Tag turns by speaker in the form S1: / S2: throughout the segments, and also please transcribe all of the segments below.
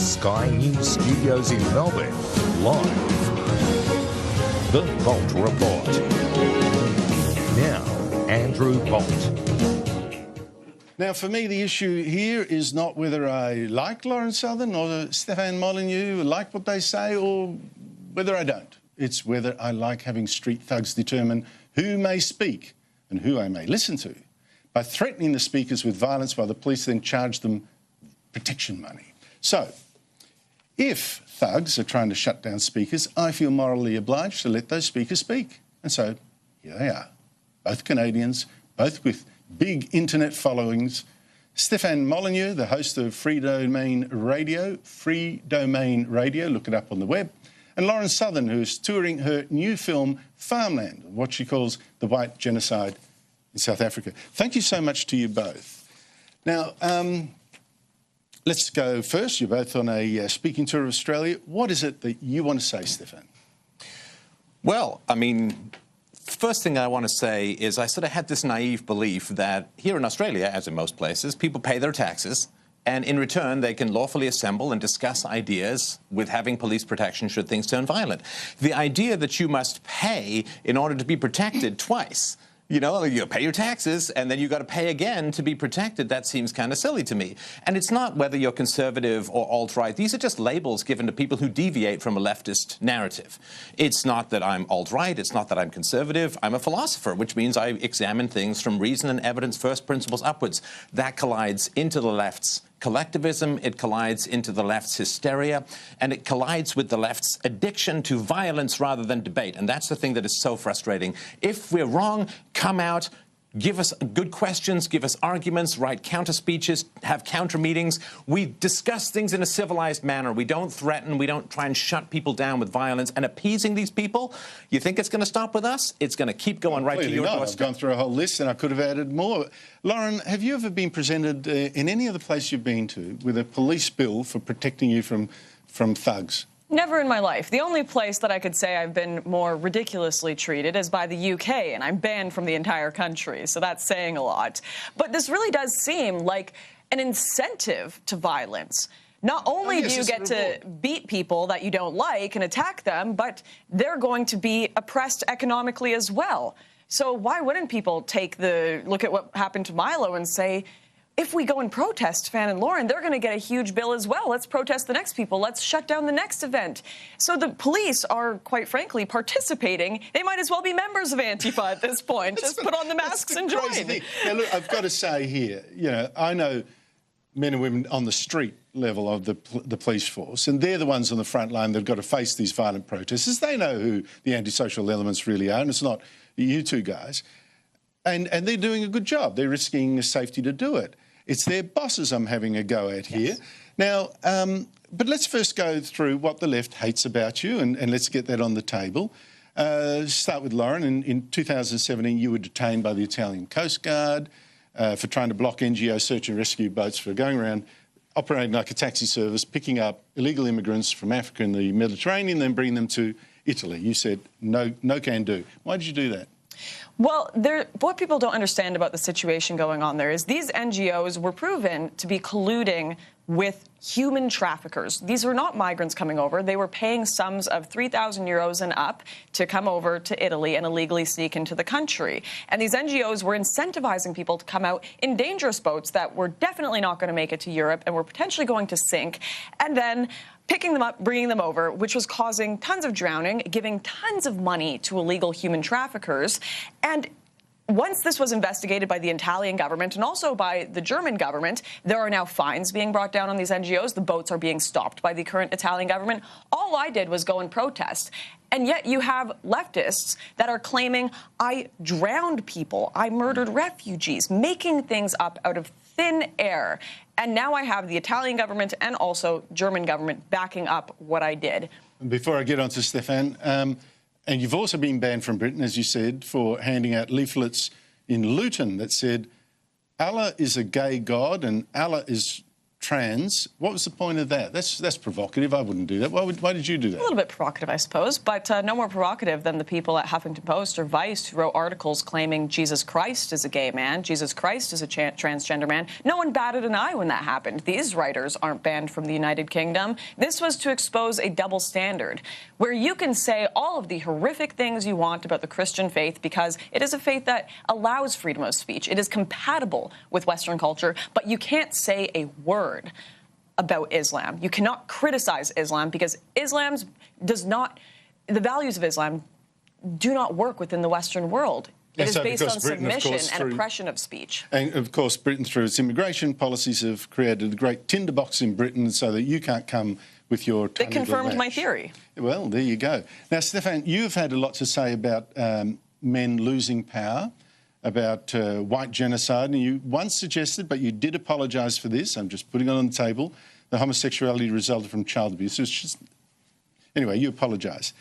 S1: Sky News Studios in Melbourne, live. The Bolt Report. Now, Andrew Bolt.
S2: Now, for me, the issue here is not whether I like Lawrence Southern or Stefan Molyneux, like what they say, or whether I don't. It's whether I like having street thugs determine who may speak and who I may listen to by threatening the speakers with violence while the police then charge them protection money. So, if thugs are trying to shut down speakers, I feel morally obliged to let those speakers speak. And so, here they are. Both Canadians, both with big internet followings. Stefan Molyneux, the host of Free Domain Radio, look it up on the web. And Lawrence Southern, who's touring her new film, Farmland, what she calls the white genocide in South Africa. Thank you so much to you both. Now, let's go first. You're both on a speaking tour of Australia. What is it that you want to say, Stefan?
S3: Well, I mean, first thing I want to say is I sort of had this naive belief that here in Australia, as in most places, people pay their taxes, and in return they can lawfully assemble and discuss ideas with having police protection should things turn violent. The idea that you must pay in order to be protected twice, you know, you pay your taxes and then you got to pay again to be protected. That seems kind of silly to me. And it's not whether you're conservative or alt-right. These are just labels given to people who deviate from a leftist narrative. It's not that I'm alt-right. It's not that I'm conservative. I'm a philosopher, which means I examine things from reason and evidence, first principles upwards. That collides into the left's collectivism, it collides into the left's hysteria, and it collides with the left's addiction to violence rather than debate. And that's the thing that is so frustrating. If we're wrong, come out, give us good questions, give us arguments, write counter speeches, have counter meetings. We discuss things in a civilized manner. We don't threaten. We don't try and shut people down with violence. And appeasing these people, you think it's going to stop with us? It's going to keep going right to your doorstep.
S2: I've gone through a whole list and I could have added more. Lauren, have you ever been presented in any other place you've been to with a police bill for protecting you from thugs?
S4: Never in my life. The only place that I could say I've been more ridiculously treated is by the UK, and I'm banned from the entire country, so that's saying a lot. But this really does seem like an incentive to violence. Not only do you get to beat people that you don't like and attack them, but they're going to be oppressed economically as well. So why wouldn't people take the look at what happened to Milo and say, if we go and protest Fan and Lauren, they're going to get a huge bill as well. Let's protest the next people. Let's shut down the next event. So the police are, quite frankly, participating. They might as well be members of Antifa at this point. Just put on the masks and join.
S2: Now, look, I've got to say here, you know, I know men and women on the street level of the police force, and they're the ones on the front line that have got to face these violent protesters. They know who the antisocial elements really are, and it's not you two guys. And they're doing a good job. They're risking safety to do it. It's their bosses I'm having a go at here.
S4: Yes.
S2: Now, but let's first go through what the left hates about you, and let's get that on the table. Start with Lauren. In 2017, you were detained by the Italian Coast Guard for trying to block NGO search and rescue boats for going around operating like a taxi service, picking up illegal immigrants from Africa and the Mediterranean, then bringing them to Italy. You said, no can do. Why did you do that?
S4: Well, what people don't understand about the situation going on there is these NGOs were proven to be colluding with human traffickers. These were not migrants coming over. They were paying sums of 3,000 euros and up to come over to Italy and illegally sneak into the country. And these NGOs were incentivizing people to come out in dangerous boats that were definitely not going to make it to Europe and were potentially going to sink, and then picking them up, bringing them over, which was causing tons of drowning, giving tons of money to illegal human traffickers. And once this was investigated by the Italian government and also by the German government, there are now fines being brought down on these NGOs. The boats are being stopped by the current Italian government. All I did was go and protest. And yet you have leftists that are claiming, I drowned people, I murdered refugees, making things up out of thin air. And now I have the Italian government and also German government backing up what I did.
S2: Before I get on to Stefan, and you've also been banned from Britain, as you said, for handing out leaflets in Luton that said, Allah is a gay god and Allah is trans. What was the point of that? That's provocative. I wouldn't do that. Why did you do that?
S4: A little bit provocative, I suppose, but no more provocative than the people at Huffington Post or Vice who wrote articles claiming Jesus Christ is a gay man, Jesus Christ is a transgender man. No one batted an eye when that happened. These writers aren't banned from the United Kingdom. This was to expose a double standard where you can say all of the horrific things you want about the Christian faith because it is a faith that allows freedom of speech. It is compatible with Western culture, but you can't say a word about Islam. You cannot criticize Islam because the values of Islam do not work within the Western world. It is based on submission and oppression of speech.
S2: And, of course, Britain, through its immigration policies, have created a great tinderbox in Britain so that you can't come with your...
S4: It confirmed my theory.
S2: Well, there you go. Now, Stefan, you've had a lot to say about men losing power, about white genocide, and you once suggested, but you did apologise for this, I'm just putting it on the table, that homosexuality resulted from child abuse. It's just... Anyway, you apologise.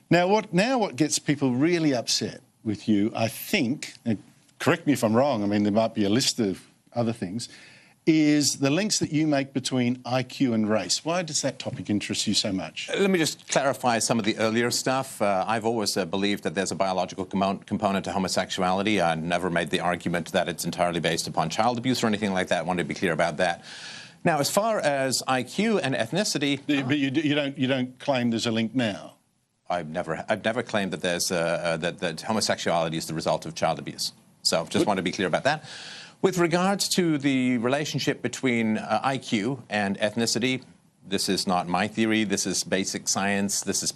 S2: Now, what gets people really upset with you, I think, and correct me if I'm wrong, I mean, there might be a list of other things, is the links that you make between IQ and race. Why does that topic interest you so much?
S3: Let me just clarify some of the earlier stuff. I've always believed that there's a biological component to homosexuality. I never made the argument that it's entirely based upon child abuse or anything like that. I wanted to be clear about that. Now, as far as IQ and ethnicity...
S2: But you don't claim there's a link now?
S3: I've never claimed that there's that homosexuality is the result of child abuse. So just want to be clear about that. With regards to the relationship between IQ and ethnicity, this is not my theory. This is basic science. This is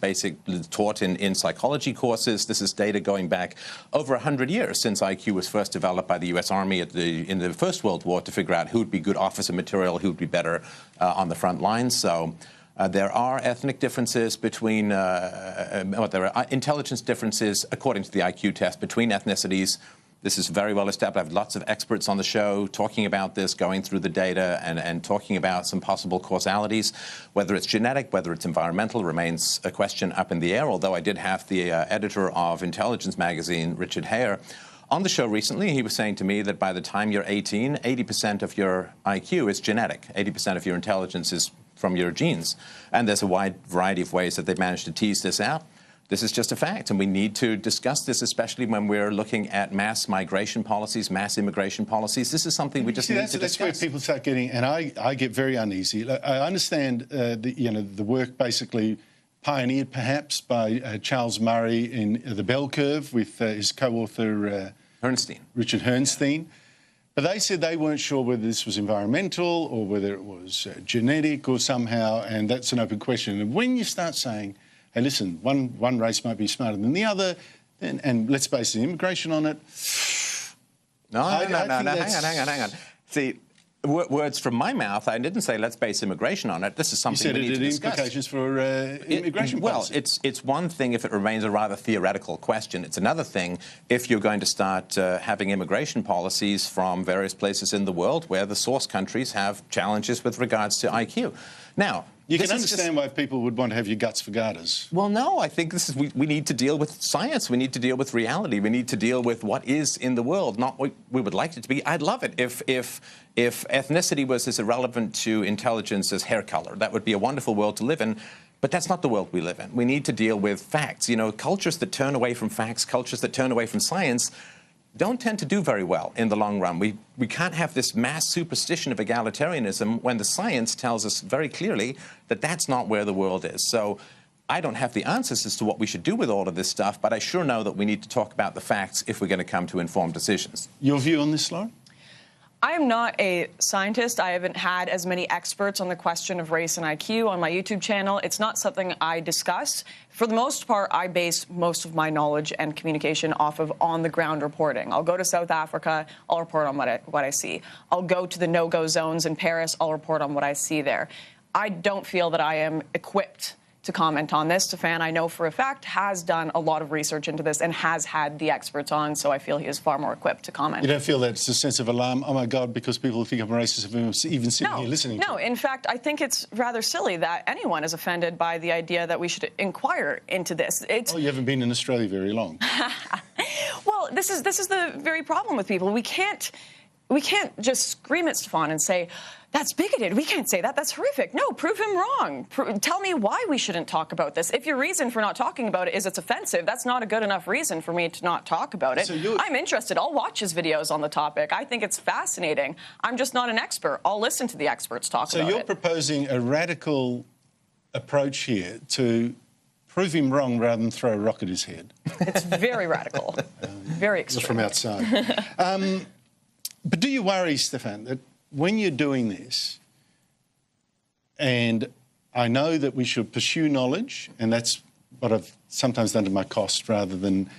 S3: taught in psychology courses. This is data going back over 100 years since IQ was first developed by the U.S. Army in the First World War to figure out who would be good officer material, who would be better on the front lines. So there are ethnic differences between, there are intelligence differences according to the IQ test between ethnicities. This is very well established. I have lots of experts on the show talking about this, going through the data and talking about some possible causalities. Whether it's genetic, whether it's environmental, remains a question up in the air, although I did have the editor of Intelligence magazine, Richard Hare, on the show recently. He was saying to me that by the time you're 18, 80% of your IQ is genetic. 80% of your intelligence is from your genes. And there's a wide variety of ways that they've managed to tease this out. This is just a fact, and we need to discuss this, especially when we're looking at mass migration policies, mass immigration policies. This is something we just need to discuss.
S2: That's where people start getting, and I get very uneasy. I understand the work basically pioneered perhaps by Charles Murray in The Bell Curve with his co-author Richard Herrnstein. But they said they weren't sure whether this was environmental or whether it was genetic or somehow, and that's an open question. And when you start saying, hey, listen, one race might be smarter than the other, and let's base the immigration on it.
S3: No, hang on. See, words from my mouth, I didn't say let's base immigration on it. This is something we need to discuss.
S2: You said it had implications for immigration policy.
S3: Well, it's one thing if it remains a rather theoretical question. It's another thing if you're going to start having immigration policies from various places in the world where the source countries have challenges with regards to IQ. Now,
S2: you can understand why people would want to have your guts for garters.
S3: Well, no, I think this is we need to deal with science. We need to deal with reality. We need to deal with what is in the world, not what we would like it to be. I'd love it if ethnicity was as irrelevant to intelligence as hair color. That would be a wonderful world to live in. But that's not the world we live in. We need to deal with facts. You know, cultures that turn away from facts, cultures that turn away from science, don't tend to do very well in the long run. We can't have this mass superstition of egalitarianism when the science tells us very clearly that that's not where the world is. So I don't have the answers as to what we should do with all of this stuff, but I sure know that we need to talk about the facts if we're going to come to informed decisions.
S2: Your view on this, Lauren?
S4: I am not a scientist. I haven't had as many experts on the question of race and IQ on my YouTube channel. It's not something I discuss. For the most part, I base most of my knowledge and communication off of on-the-ground reporting. I'll go to South Africa, I'll report on what I see. I'll go to the no-go zones in Paris, I'll report on what I see there. I don't feel that I am equipped to comment on this. Stefan, I know for a fact, has done a lot of research into this and has had the experts on, so I feel he is far more equipped to comment.
S2: You don't feel that it's a sense of alarm, oh my God, because people think I'm racist if I'm even sitting here listening to it?
S4: No, in fact, I think it's rather silly that anyone is offended by the idea that we should inquire into this.
S2: Oh, you haven't been in Australia very long.
S4: Well, this is the very problem with people. We can't we can't just scream at Stefan and say, that's bigoted. We can't say that. That's horrific. No, prove him wrong. Tell me why we shouldn't talk about this. If your reason for not talking about it is it's offensive, that's not a good enough reason for me to not talk about it. So I'm interested. I'll watch his videos on the topic. I think it's fascinating. I'm just not an expert. I'll listen to the experts talk about it. So
S2: you're proposing a radical approach here to prove him wrong rather than throw a rock at his head.
S4: It's very radical. Very extreme.
S2: From outside. But do you worry, Stefan, that when you're doing this, and I know that we should pursue knowledge, and that's what I've sometimes done to my cost rather than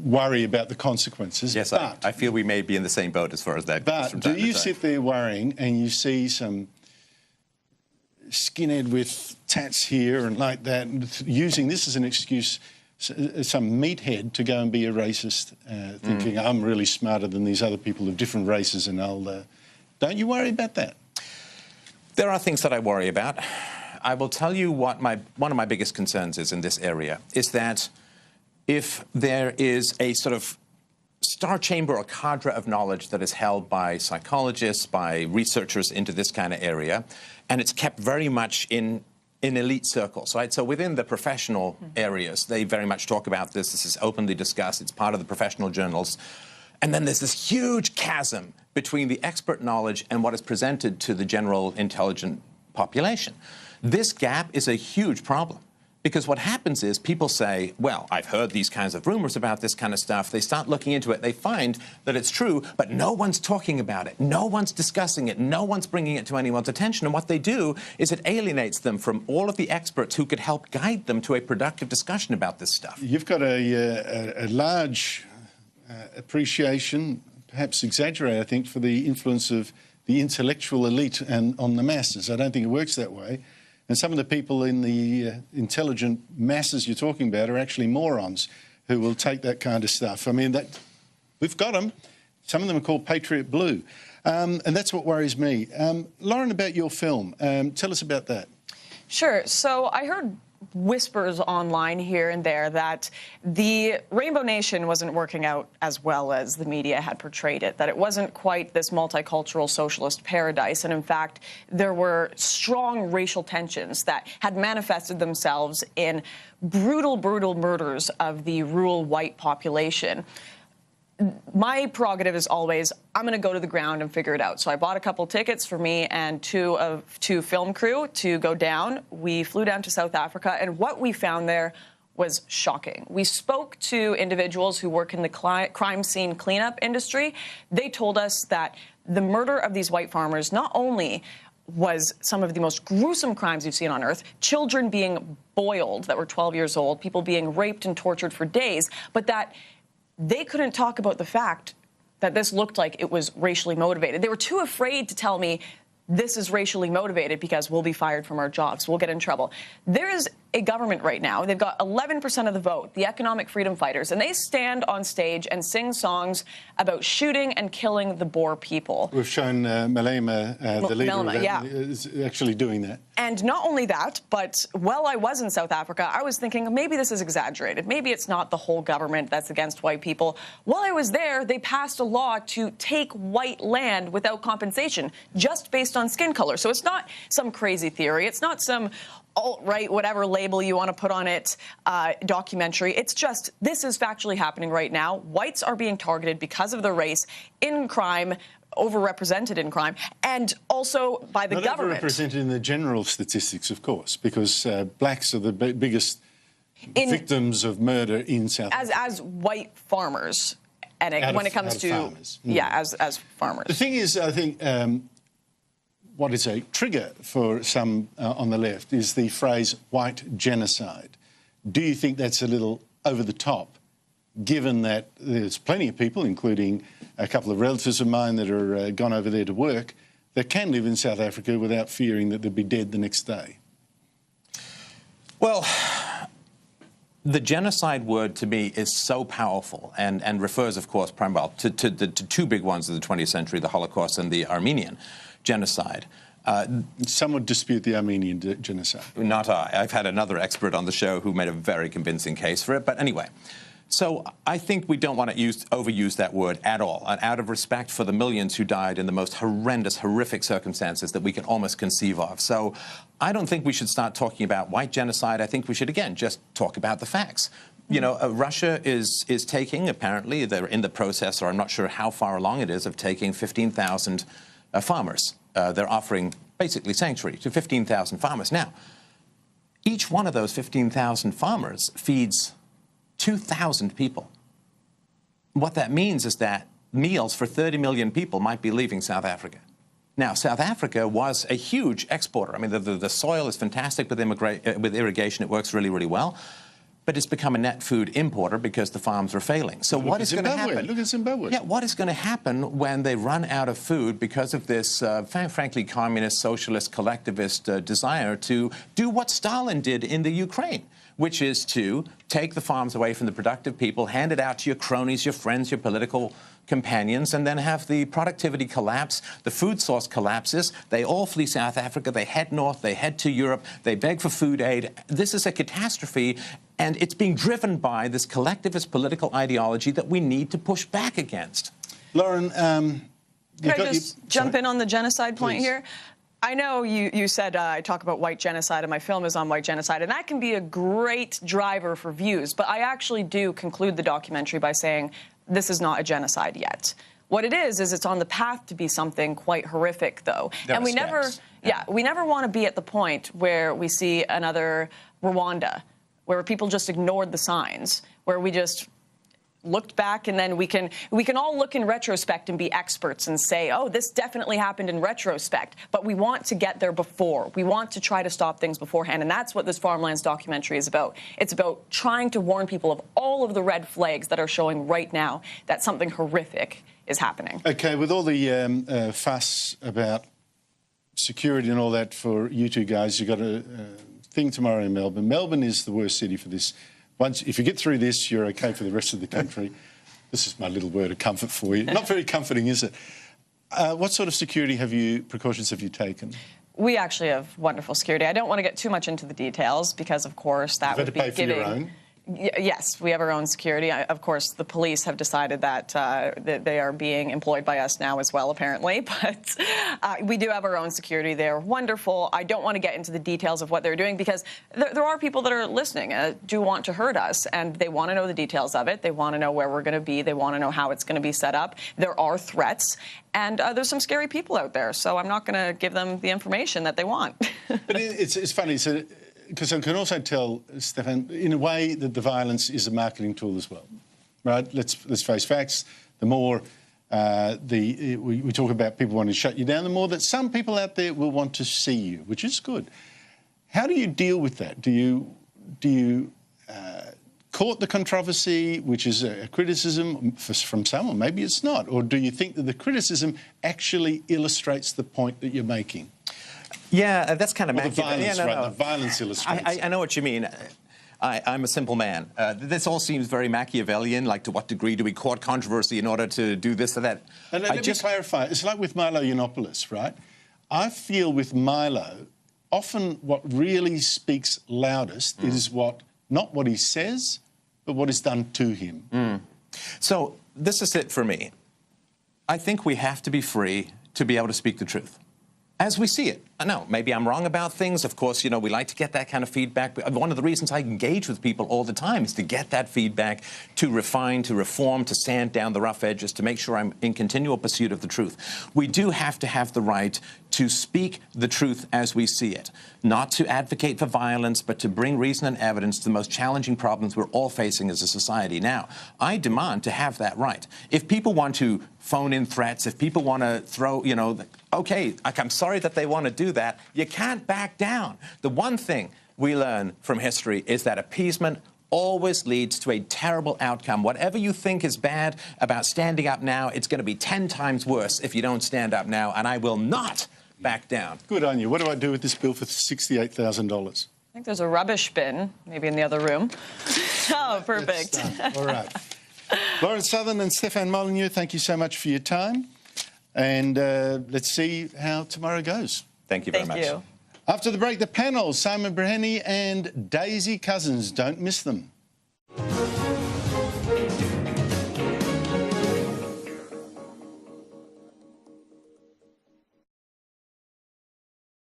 S2: worry about the consequences.
S3: Yes, but, I feel we may be in the same boat as far as that goes.
S2: But do you sit there worrying and you see some skinhead with tats here and like that, and using this as an excuse, some meathead to go and be a racist, thinking I'm really smarter than these other people of different races, and I'll... Don't you worry about that?
S3: There are things that I worry about. I will tell you what one of my biggest concerns is in this area, is that if there is a sort of star chamber or cadre of knowledge that is held by psychologists, by researchers into this kind of area, and it's kept very much in elite circles, right? So within the professional areas, they very much talk about this. This is openly discussed. It's part of the professional journals. And then there's this huge chasm between the expert knowledge and what is presented to the general intelligent population. This gap is a huge problem, because what happens is people say, well, I've heard these kinds of rumors about this kind of stuff. They start looking into it. They find that it's true, but no one's talking about it. No one's discussing it. No one's bringing it to anyone's attention. And what they do is it alienates them from all of the experts who could help guide them to a productive discussion about this stuff.
S2: You've got a large appreciation, perhaps exaggerated, I think, for the influence of the intellectual elite and on the masses. I don't think it works that way. And some of the people in the intelligent masses you're talking about are actually morons who will take that kind of stuff. I mean, we've got them. Some of them are called Patriot Blue. And that's what worries me. Lauren, about your film, tell us about that.
S4: Sure. So I heard whispers online here and there that the Rainbow Nation wasn't working out as well as the media had portrayed it, that it wasn't quite this multicultural socialist paradise. And in fact, there were strong racial tensions that had manifested themselves in brutal, brutal murders of the rural white population. My prerogative is always, I'm going to go to the ground and figure it out. So I bought a couple tickets for me and two film crew to go down. We flew down to South Africa, and what we found there was shocking. We spoke to individuals who work in the crime scene cleanup industry. They told us that the murder of these white farmers not only was some of the most gruesome crimes you've seen on earth, children being boiled that were 12 years old, people being raped and tortured for days, but that they couldn't talk about the fact that this looked like it was racially motivated. They were too afraid to tell me this is racially motivated because we'll be fired from our jobs, we'll get in trouble. There is a government right now, they've got 11% of the vote, the economic freedom fighters, and they stand on stage and sing songs about shooting and killing the Boer people.
S2: We've shown Malema, the leader of that, is actually doing that.
S4: And not only that, but while I was in South Africa, I was thinking maybe this is exaggerated. Maybe it's not the whole government that's against white people. While I was there, they passed a law to take white land without compensation, just based on skin color. So it's not some crazy theory. It's not some alt-right, whatever label you want to put on it, documentary. It's just, this is factually happening right now. Whites are being targeted because of their race in crime, overrepresented in crime, and also by the government.
S2: Not overrepresented in the general statistics, of course, because blacks are the biggest victims of murder in South Africa.
S4: As white farmers, and when it comes to
S2: farmers.
S4: as farmers.
S2: The thing is, I think, what is a trigger for some on the left is the phrase white genocide. Do you think that's a little over the top, given that there's plenty of people, including a couple of relatives of mine that are gone over there to work, that can live in South Africa without fearing that they'll be dead the next day?
S3: Well, the genocide word to me is so powerful and refers, of course, primarily to two big ones of the 20th century, the Holocaust and the Armenian genocide.
S2: Some would dispute the Armenian genocide.
S3: Not I. I've had another expert on the show who made a very convincing case for it. But anyway, So I think we don't want to overuse that word at all, and out of respect for the millions who died in the most horrendous, horrific circumstances that we can almost conceive of. So I don't think we should start talking about white genocide. I think we should, again, just talk about the facts. You know, Russia is taking, apparently, they're in the process, or I'm not sure how far along it is, of taking 15,000 farmers. They're offering basically sanctuary to 15,000 farmers. Now, each one of those 15,000 farmers feeds 2,000 people. What that means is that meals for 30 million people might be leaving South Africa. Now, South Africa was a huge exporter. I mean, the soil is fantastic with irrigation. It works really, really well. But it's become a net food importer because the farms are failing. So what is going to happen?
S2: Look at Zimbabwe.
S3: Yeah, what is going to happen when they run out of food because of this, frankly, communist, socialist, collectivist desire to do what Stalin did in the Ukraine, which is to take the farms away from the productive people, hand it out to your cronies, your friends, your political companions, and then have the productivity collapse, the food source collapses, they all flee South Africa, they head north, they head to Europe, they beg for food aid. This is a catastrophe, and it's being driven by this collectivist political ideology that we need to push back against.
S2: Lauren,
S4: can I just jump in on the genocide point here? I know you said I talk about white genocide and my film is on white genocide, and that can be a great driver for views, but I actually do conclude the documentary by saying this is not a genocide yet. What it is it's on the path to be something quite horrific, though. And we never want to be at the point where we see another Rwanda, where people just ignored the signs, where we just looked back, and then we can all look in retrospect and be experts and say, oh, this definitely happened in retrospect. But we want to get there before. We want to try to stop things beforehand, and that's what this Farmlands documentary is about. It's about trying to warn people of all of the red flags that are showing right now that something horrific is happening.
S2: Okay, with all the fuss about security and all that for you two guys, you've got a thing tomorrow in Melbourne. Melbourne is the worst city for this. If you get through this, you're okay for the rest of the country. This is my little word of comfort for you. Not very comforting, is it? What sort of security precautions have you taken?
S4: We actually have wonderful security. I don't want to get too much into the details because, of course, that would be giving...
S2: You've had to pay for your own?
S4: Yes, we have our own security. Of course, the police have decided that they are being employed by us now as well, apparently. But we do have our own security. They're wonderful. I don't want to get into the details of what they're doing because there are people that are listening, do want to hurt us, and they want to know the details of it. They want to know where we're going to be. They want to know how it's going to be set up. There are threats, and there's some scary people out there. So I'm not going to give them the information that they want.
S2: But it's funny. So, because I can also tell, Stefan, in a way that the violence is a marketing tool as well, right? Let's face facts. The more we talk about people wanting to shut you down, the more that some people out there will want to see you, which is good. How do you deal with that? Do you court the controversy, which is a criticism from some, or maybe it's not? Or do you think that the criticism actually illustrates the point that you're making?
S3: Yeah, that's kind of
S2: Machiavellian. The violence illustrates.
S3: I know what you mean. I'm a simple man. This all seems very Machiavellian, like to what degree do we court controversy in order to do this or that?
S2: And let me clarify. It's like with Milo Yiannopoulos, right? I feel with Milo, often what really speaks loudest is not what he says, but what is done to him.
S3: So this is it for me. I think we have to be free to be able to speak the truth as we see it. I know, maybe I'm wrong about things. Of course, you know, we like to get that kind of feedback. But one of the reasons I engage with people all the time is to get that feedback, to refine, to reform, to sand down the rough edges, to make sure I'm in continual pursuit of the truth. We do have to have the right to speak the truth as we see it, not to advocate for violence, but to bring reason and evidence to the most challenging problems we're all facing as a society. Now, I demand to have that right. If people want to phone in threats, if people want to throw, you know, okay, I'm sorry that they want to do that, you can't back down. The one thing we learn from history is that appeasement always leads to a terrible outcome. Whatever you think is bad about standing up now, it's going to be 10 times worse if you don't stand up now, and I will not back down.
S2: Good on you. What do I do with this bill for $68,000?
S4: I think there's a rubbish bin, maybe in the other room. Oh, perfect.
S2: All right. Lauren Southern and Stefan Molyneux, thank you so much for your time. And let's see how tomorrow goes.
S3: Thank you very much.
S4: Thank you.
S2: After the break, the panel, Simon Breheny and Daisy Cousins. Don't miss them.